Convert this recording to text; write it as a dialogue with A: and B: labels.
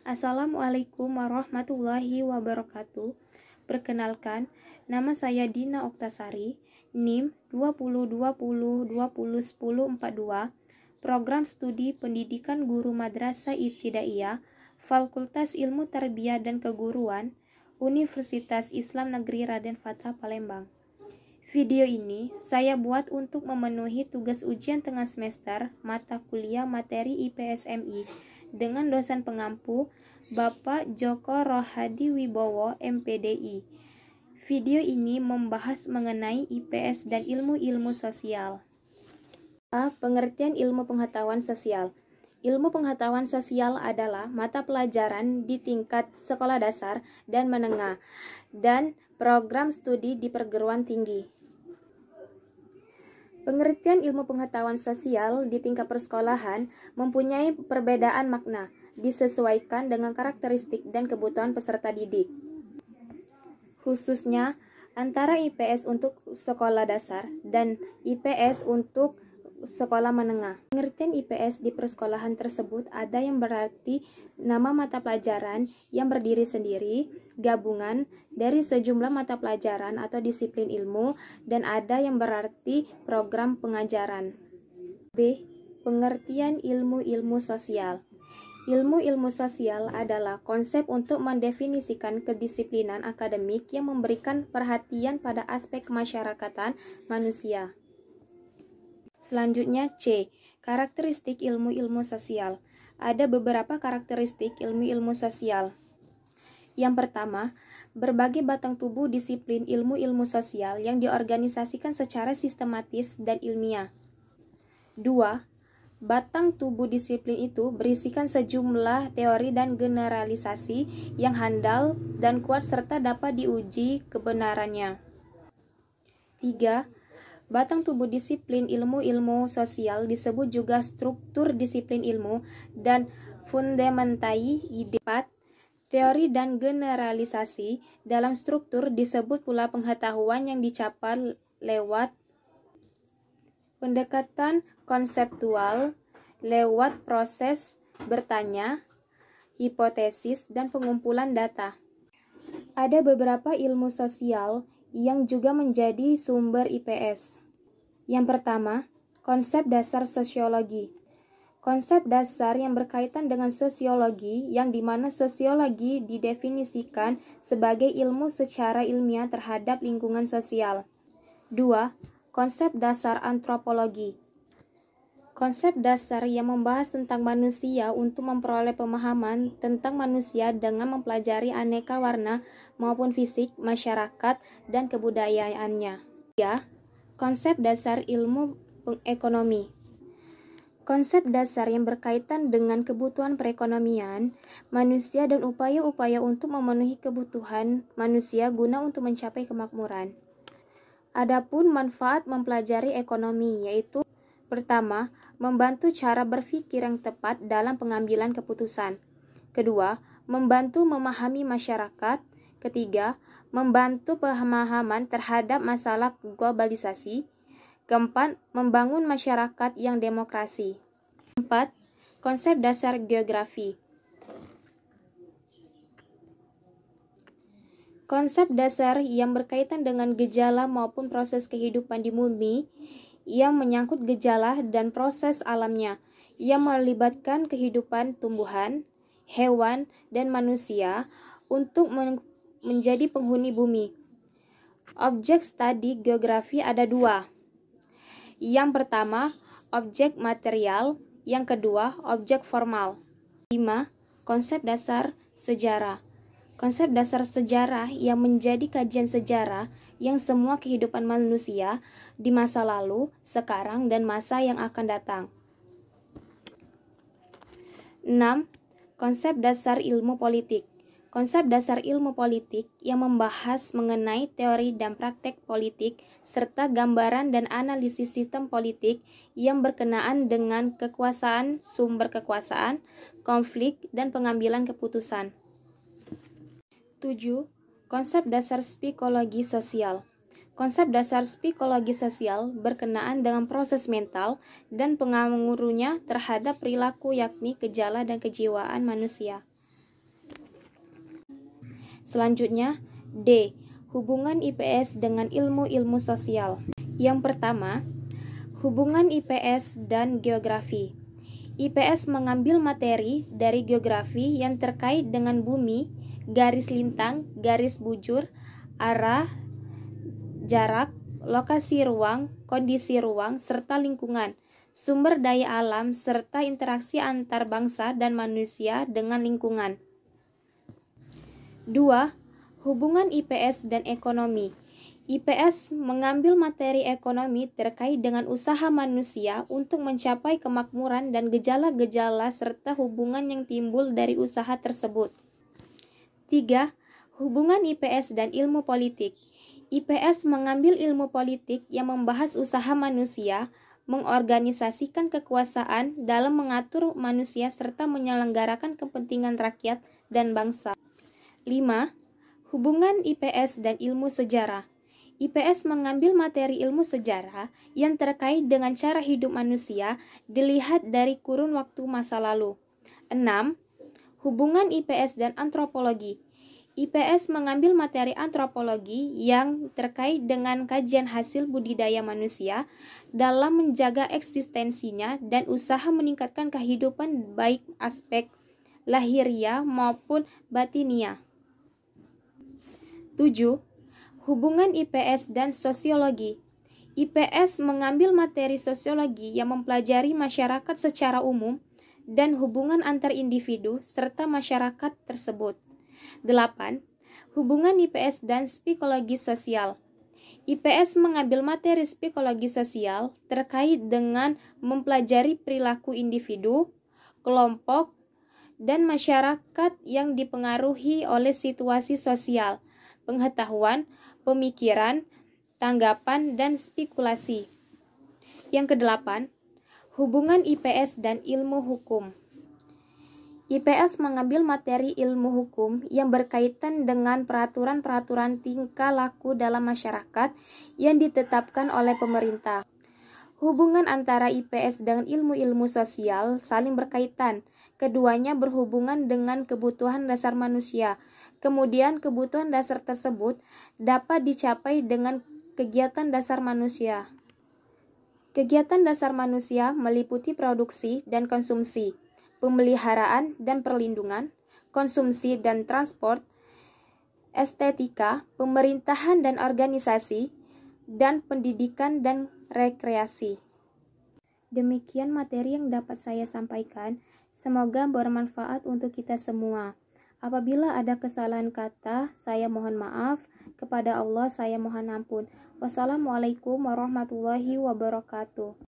A: Assalamualaikum warahmatullahi wabarakatuh. Perkenalkan, nama saya Dina Oktasari, NIM 2020201042, Program Studi Pendidikan Guru Madrasah Ibtidaiyah, Fakultas Ilmu Tarbiyah dan Keguruan, Universitas Islam Negeri Raden Fatah Palembang. Video ini saya buat untuk memenuhi tugas ujian tengah semester mata kuliah materi IPS MI dengan dosen pengampu Bapak Joko Rohadi Wibowo MPDI. Video ini membahas mengenai IPS dan ilmu-ilmu sosial. A. Pengertian ilmu pengetahuan sosial. Ilmu pengetahuan sosial adalah mata pelajaran di tingkat sekolah dasar dan menengah dan program studi di perguruan tinggi. Pengertian ilmu pengetahuan sosial di tingkat persekolahan mempunyai perbedaan makna, disesuaikan dengan karakteristik dan kebutuhan peserta didik. Khususnya antara IPS untuk sekolah dasar dan IPS untuk sekolah menengah. Pengertian IPS di persekolahan tersebut ada yang berarti nama mata pelajaran yang berdiri sendiri, gabungan dari sejumlah mata pelajaran atau disiplin ilmu, dan ada yang berarti program pengajaran. B. Pengertian ilmu-ilmu sosial. Ilmu-ilmu sosial adalah konsep untuk mendefinisikan kedisiplinan akademik yang memberikan perhatian pada aspek kemasyarakatan manusia. Selanjutnya C. Karakteristik ilmu-ilmu sosial. Ada beberapa karakteristik ilmu-ilmu sosial. Yang pertama, berbagai batang tubuh disiplin ilmu-ilmu sosial yang diorganisasikan secara sistematis dan ilmiah. 2. Batang tubuh disiplin itu berisikan sejumlah teori dan generalisasi yang handal dan kuat serta dapat diuji kebenarannya. 3. Batang tubuh disiplin ilmu-ilmu sosial disebut juga struktur disiplin ilmu dan fundamentai ide. 4. Teori dan generalisasi dalam struktur disebut pula pengetahuan yang dicapai lewat pendekatan konseptual, lewat proses bertanya, hipotesis, dan pengumpulan data. Ada beberapa ilmu sosial yang juga menjadi sumber IPS. Yang pertama, konsep dasar sosiologi. Konsep dasar yang berkaitan dengan sosiologi, yang dimana sosiologi didefinisikan sebagai ilmu secara ilmiah terhadap lingkungan sosial. 2. Konsep dasar antropologi. Konsep dasar yang membahas tentang manusia untuk memperoleh pemahaman tentang manusia dengan mempelajari aneka warna maupun fisik, masyarakat, dan kebudayaannya. 3. Konsep dasar ilmu ekonomi. Konsep dasar yang berkaitan dengan kebutuhan perekonomian manusia dan upaya-upaya untuk memenuhi kebutuhan manusia guna untuk mencapai kemakmuran. Adapun manfaat mempelajari ekonomi yaitu: pertama, membantu cara berpikir yang tepat dalam pengambilan keputusan. Kedua, membantu memahami masyarakat. Ketiga, membantu pemahaman terhadap masalah globalisasi. Keempat, membangun masyarakat yang demokrasi. 4. Konsep dasar geografi. Konsep dasar yang berkaitan dengan gejala maupun proses kehidupan di bumi yang menyangkut gejala dan proses alamnya, yang melibatkan kehidupan tumbuhan, hewan, dan manusia untuk menjadi penghuni bumi. Objek studi geografi ada dua. Yang pertama, objek material. Yang kedua, objek formal. 5. Konsep dasar sejarah. Konsep dasar sejarah yang menjadi kajian sejarah yang semua kehidupan manusia di masa lalu, sekarang, dan masa yang akan datang. 6. Konsep dasar ilmu politik. Konsep dasar ilmu politik yang membahas mengenai teori dan praktek politik serta gambaran dan analisis sistem politik yang berkenaan dengan kekuasaan, sumber kekuasaan, konflik, dan pengambilan keputusan. 7. Konsep dasar psikologi sosial. Konsep dasar psikologi sosial berkenaan dengan proses mental dan pengaruhnya terhadap perilaku yakni gejala dan kejiwaan manusia. Selanjutnya, D. Hubungan IPS dengan ilmu-ilmu sosial. Yang pertama, hubungan IPS dan geografi. IPS mengambil materi dari geografi yang terkait dengan bumi, garis lintang, garis bujur, arah, jarak, lokasi ruang, kondisi ruang, serta lingkungan, sumber daya alam, serta interaksi antar bangsa dan manusia dengan lingkungan. 2. Hubungan IPS dan ekonomi. IPS mengambil materi ekonomi terkait dengan usaha manusia untuk mencapai kemakmuran dan gejala-gejala serta hubungan yang timbul dari usaha tersebut. 3. Hubungan IPS dan ilmu politik. IPS mengambil ilmu politik yang membahas usaha manusia, mengorganisasikan kekuasaan dalam mengatur manusia serta menyelenggarakan kepentingan rakyat dan bangsa. 5. Hubungan IPS dan ilmu sejarah. IPS mengambil materi ilmu sejarah yang terkait dengan cara hidup manusia dilihat dari kurun waktu masa lalu. 6. Hubungan IPS dan antropologi. IPS mengambil materi antropologi yang terkait dengan kajian hasil budidaya manusia dalam menjaga eksistensinya dan usaha meningkatkan kehidupan baik aspek lahiriah maupun batiniah. 7. Hubungan IPS dan sosiologi. IPS mengambil materi sosiologi yang mempelajari masyarakat secara umum dan hubungan antar individu serta masyarakat tersebut. 8. Hubungan IPS dan psikologi sosial. IPS mengambil materi psikologi sosial terkait dengan mempelajari perilaku individu, kelompok, dan masyarakat yang dipengaruhi oleh situasi sosial, pengetahuan, pemikiran, tanggapan, dan spekulasi. Yang kedelapan, hubungan IPS dan ilmu hukum. IPS mengambil materi ilmu hukum yang berkaitan dengan peraturan-peraturan tingkah laku dalam masyarakat yang ditetapkan oleh pemerintah. Hubungan antara IPS dengan ilmu-ilmu sosial saling berkaitan. Keduanya berhubungan dengan kebutuhan dasar manusia. Kemudian kebutuhan dasar tersebut dapat dicapai dengan kegiatan dasar manusia. Kegiatan dasar manusia meliputi produksi dan konsumsi, pemeliharaan dan perlindungan, konsumsi dan transport, estetika, pemerintahan dan organisasi, dan pendidikan dan rekreasi. Demikian materi yang dapat saya sampaikan. Semoga bermanfaat untuk kita semua. Apabila ada kesalahan kata, saya mohon maaf. Kepada Allah saya mohon ampun. Wassalamualaikum warahmatullahi wabarakatuh.